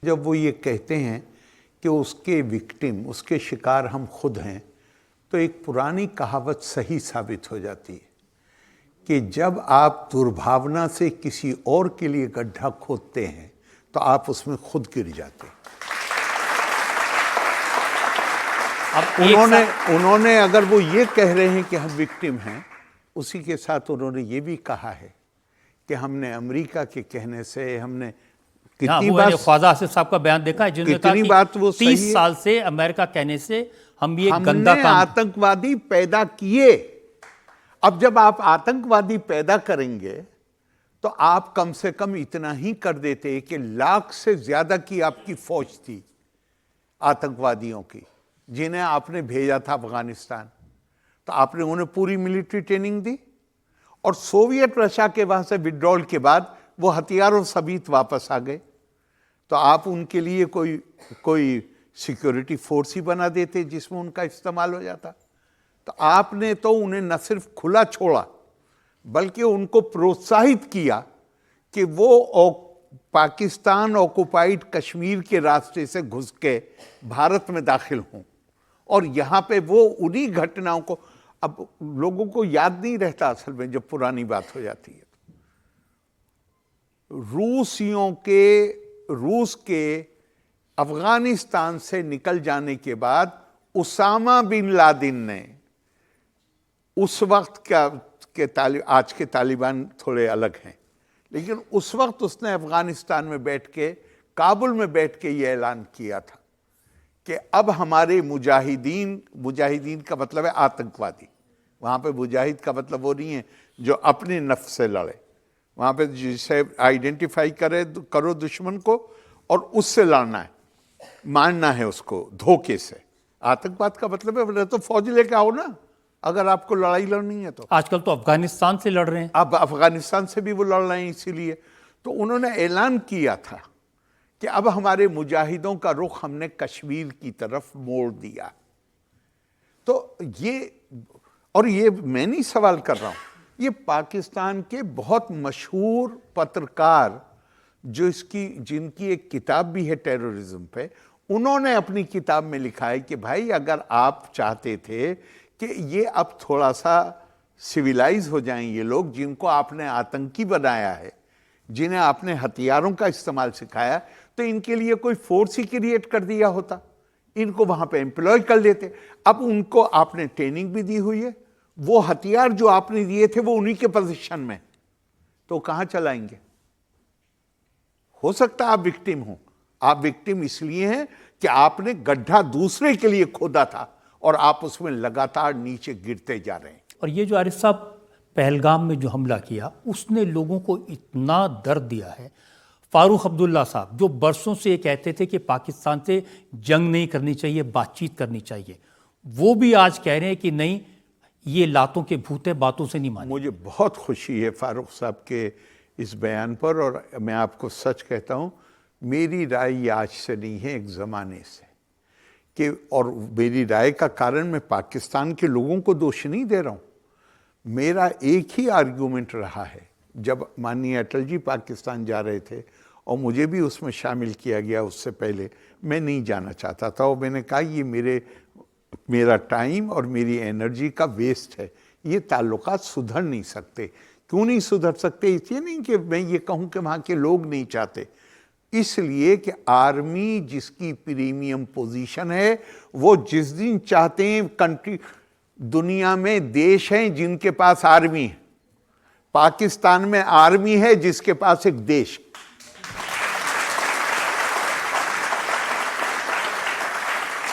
जब वो ये कहते हैं कि उसके विक्टिम, उसके शिकार हम खुद हैं, तो एक पुरानी कहावत सही साबित हो जाती है कि जब आप दुर्भावना से किसी और के लिए गड्ढा खोदते हैं तो आप उसमें खुद गिर जाते हैं। अब उन्होंने अगर वो ये कह रहे हैं कि हम विक्टिम हैं, उसी के साथ उन्होंने ये भी कहा है कि हमने अमेरिका के कहने से हमने कितनी बात ख्वाजा आसिफ साहब का बयान देखा है जिन्होंने कहा कि बात वो 30 साल से अमेरिका कहने से हम ये गंदा काम आतंकवादी पैदा किए। अब जब आप आतंकवादी पैदा करेंगे तो आप कम से कम इतना ही कर देते कि लाख से ज्यादा की आपकी फौज थी आतंकवादियों की जिन्हें आपने भेजा था अफगानिस्तान, तो आपने उन्हें पूरी मिलिट्री ट्रेनिंग दी और सोवियत रशिया के वहां से विड्रॉल के बाद वो हथियारों समेत वापस आ गए, तो आप उनके लिए कोई सिक्योरिटी फोर्स ही बना देते जिसमें उनका इस्तेमाल हो जाता। तो आपने तो उन्हें न सिर्फ खुला छोड़ा बल्कि उनको प्रोत्साहित किया कि वो पाकिस्तान ऑक्युपाइड कश्मीर के रास्ते से घुस के भारत में दाखिल हों, और यहाँ पे वो उन्हीं घटनाओं को अब लोगों को याद नहीं रहता असल में जब पुरानी बात हो जाती है। रूस के अफगानिस्तान से निकल जाने के बाद उसामा बिन लादेन ने उस वक्त आज के तालिबान थोड़े अलग हैं, लेकिन उस वक्त उसने अफगानिस्तान में बैठ के, काबुल में बैठ के ये ऐलान किया था कि अब हमारे मुजाहिदीन का मतलब है आतंकवादी, वहां पे मुजाहिद का मतलब वो नहीं है जो अपने नफ्स से लड़े, वहां पे जिसे आइडेंटिफाई करो दुश्मन को और उससे लड़ना है, मारना है उसको धोखे से। आतंकवाद का मतलब है तो फौज लेके आओ ना, अगर आपको लड़ाई लड़नी है तो। आजकल तो अफगानिस्तान से लड़ रहे हैं, अब अफगानिस्तान से भी वो लड़ रहे हैं, इसीलिए तो उन्होंने ऐलान किया था कि अब हमारे मुजाहिदों का रुख हमने कश्मीर की तरफ मोड़ दिया। तो ये मैं नहीं सवाल कर रहा हूं, ये पाकिस्तान के बहुत मशहूर पत्रकार जिनकी एक किताब भी है टेररिज्म पे, उन्होंने अपनी किताब में लिखा है कि भाई अगर आप चाहते थे कि ये अब थोड़ा सा सिविलाइज हो जाएं ये लोग जिनको आपने आतंकी बनाया है, जिन्हें आपने हथियारों का इस्तेमाल सिखाया, तो इनके लिए कोई फोर्स ही क्रिएट कर दिया होता, इनको वहां पे एम्प्लॉय कर लेते। अब उनको आपने ट्रेनिंग भी दी हुई है, वो हथियार जो आपने दिए थे वो उन्हीं के पोजीशन में, तो कहां चलाएंगे? हो सकता है आप विक्टिम हो, आप विक्टिम इसलिए हैं कि आपने गड्ढा दूसरे के लिए खोदा था और आप उसमें लगातार नीचे गिरते जा रहे हैं। और ये जो आरिफ साहब पहलगाम में जो हमला किया उसने लोगों को इतना दर्द दिया है। फारूक अब्दुल्ला साहब जो बरसों से ये कहते थे कि पाकिस्तान से जंग नहीं करनी चाहिए, बातचीत करनी चाहिए, वो भी आज कह रहे हैं कि नहीं, ये लातों के भूत है, बातों से नहीं माने। मुझे बहुत खुशी है फारूक साहब के इस बयान पर, और मैं आपको सच कहता हूं, मेरी राय ये आज से नहीं है, एक ज़माने से कि, और मेरी राय का कारण मैं पाकिस्तान के लोगों को दोष नहीं दे रहा हूं। मेरा एक ही आर्गूमेंट रहा है, जब माननीय अटल जी पाकिस्तान जा रहे थे और मुझे भी उसमें शामिल किया गया, उससे पहले मैं नहीं जाना चाहता था और मैंने कहा ये मेरा टाइम और मेरी एनर्जी का वेस्ट है, ये ताल्लुकात सुधर नहीं सकते। क्यों नहीं सुधर सकते? इसलिए नहीं कि मैं ये कहूँ कि वहाँ के लोग नहीं चाहते, इसलिए कि आर्मी जिसकी प्रीमियम पोजीशन है, वो जिस दिन चाहते हैं कंट्री, दुनिया में देश हैं जिनके पास आर्मी है, पाकिस्तान में आर्मी है जिसके पास एक देश।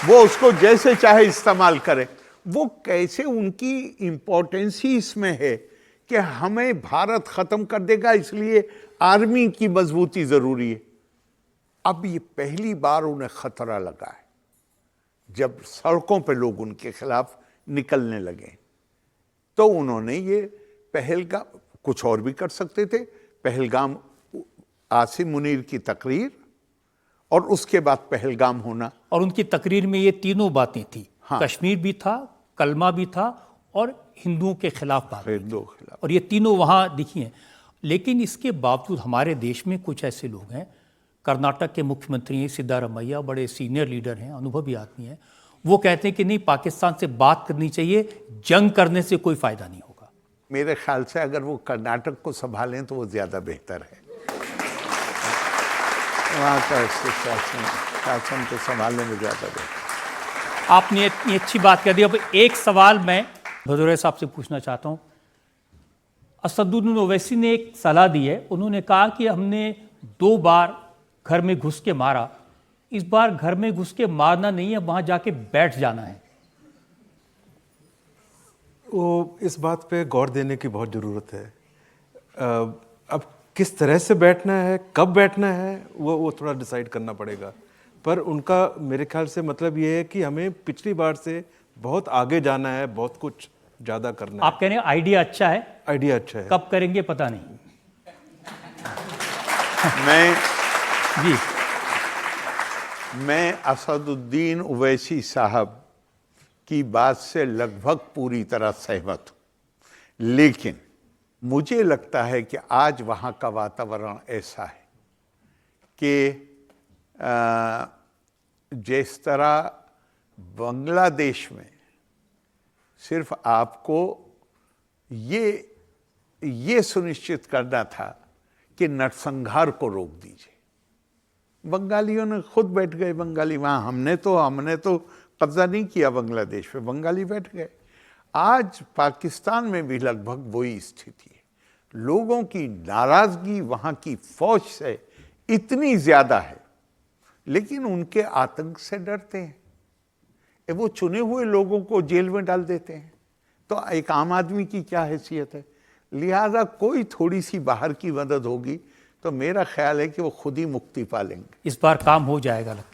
वो उसको जैसे चाहे इस्तेमाल करे। वो कैसे, उनकी इंपॉर्टेंस ही इसमें है कि हमें भारत खत्म कर देगा, इसलिए आर्मी की मजबूती जरूरी है। अब ये पहली बार उन्हें खतरा लगा है जब सड़कों पे लोग उनके खिलाफ निकलने लगे, तो उन्होंने ये पहलगाम, कुछ और भी कर सकते थे, पहलगाम, आसिम मुनीर की तकरीर और उसके बाद पहलगाम होना। और उनकी तकरीर में ये तीनों बातें थी, हाँ, कश्मीर भी था, कलमा भी था और हिंदुओं के खिलाफ बात, और ये तीनों वहाँ दिखी हैं। लेकिन इसके बावजूद हमारे देश में कुछ ऐसे लोग हैं कर्नाटक के मुख्यमंत्री हैं सिद्धारमैया, बड़े सीनियर लीडर हैं, अनुभवी आदमी हैं, वो कहते हैं कि नहीं, पाकिस्तान से बात करनी चाहिए, जंग करने से कोई फायदा नहीं होगा। मेरे ख्याल से अगर वो कर्नाटक को संभालें तो वो ज़्यादा बेहतर है। वहाँ का शासन को संभालने में ज़्यादा बेहतर। आपने इतनी अच्छी बात कर दी। अब एक सवाल मैं भदौरिया साहब से पूछना चाहता हूँ। असदुद्दीन ओवैसी ने एक सलाह दी है, उन्होंने कहा कि हमने 2 बार घर में घुस के मारा, इस बार घर में घुस के मारना नहीं है, वहां जाके बैठ जाना है। वो इस बात पे गौर देने की बहुत ज़रूरत है। अब किस तरह से बैठना है, कब बैठना है, वो थोड़ा डिसाइड करना पड़ेगा। पर उनका मेरे ख्याल से मतलब ये है कि हमें पिछली बार से बहुत आगे जाना है, बहुत कुछ ज़्यादा करना आप कह रहे हैं आइडिया अच्छा है, आइडिया अच्छा है, कब करेंगे पता नहीं। मैं असदुद्दीन ओवैसी साहब की बात से लगभग पूरी तरह सहमत हूँ, लेकिन मुझे लगता है कि आज वहाँ का वातावरण ऐसा है कि जिस तरह बांग्लादेश में सिर्फ आपको ये सुनिश्चित करना था कि नरसंहार को रोक दीजिए। बंगालियों ने खुद बैठ गए, बंगाली वहाँ, हमने तो कब्जा नहीं किया बांग्लादेश पे, बंगाली बैठ गए। आज पाकिस्तान में भी लगभग वही स्थिति है। लोगों की नाराजगी वहाँ की फौज से इतनी ज़्यादा है, लेकिन उनके आतंक से डरते हैं। वो चुने हुए लोगों को जेल में डाल देते हैं, तो एक आम आदमी की क्या हैसियत है। लिहाजा कोई थोड़ी सी बाहर की मदद होगी तो मेरा ख्याल है कि वो खुद ही मुक्ति पा लेंगे। इस बार काम हो जाएगा लगता है।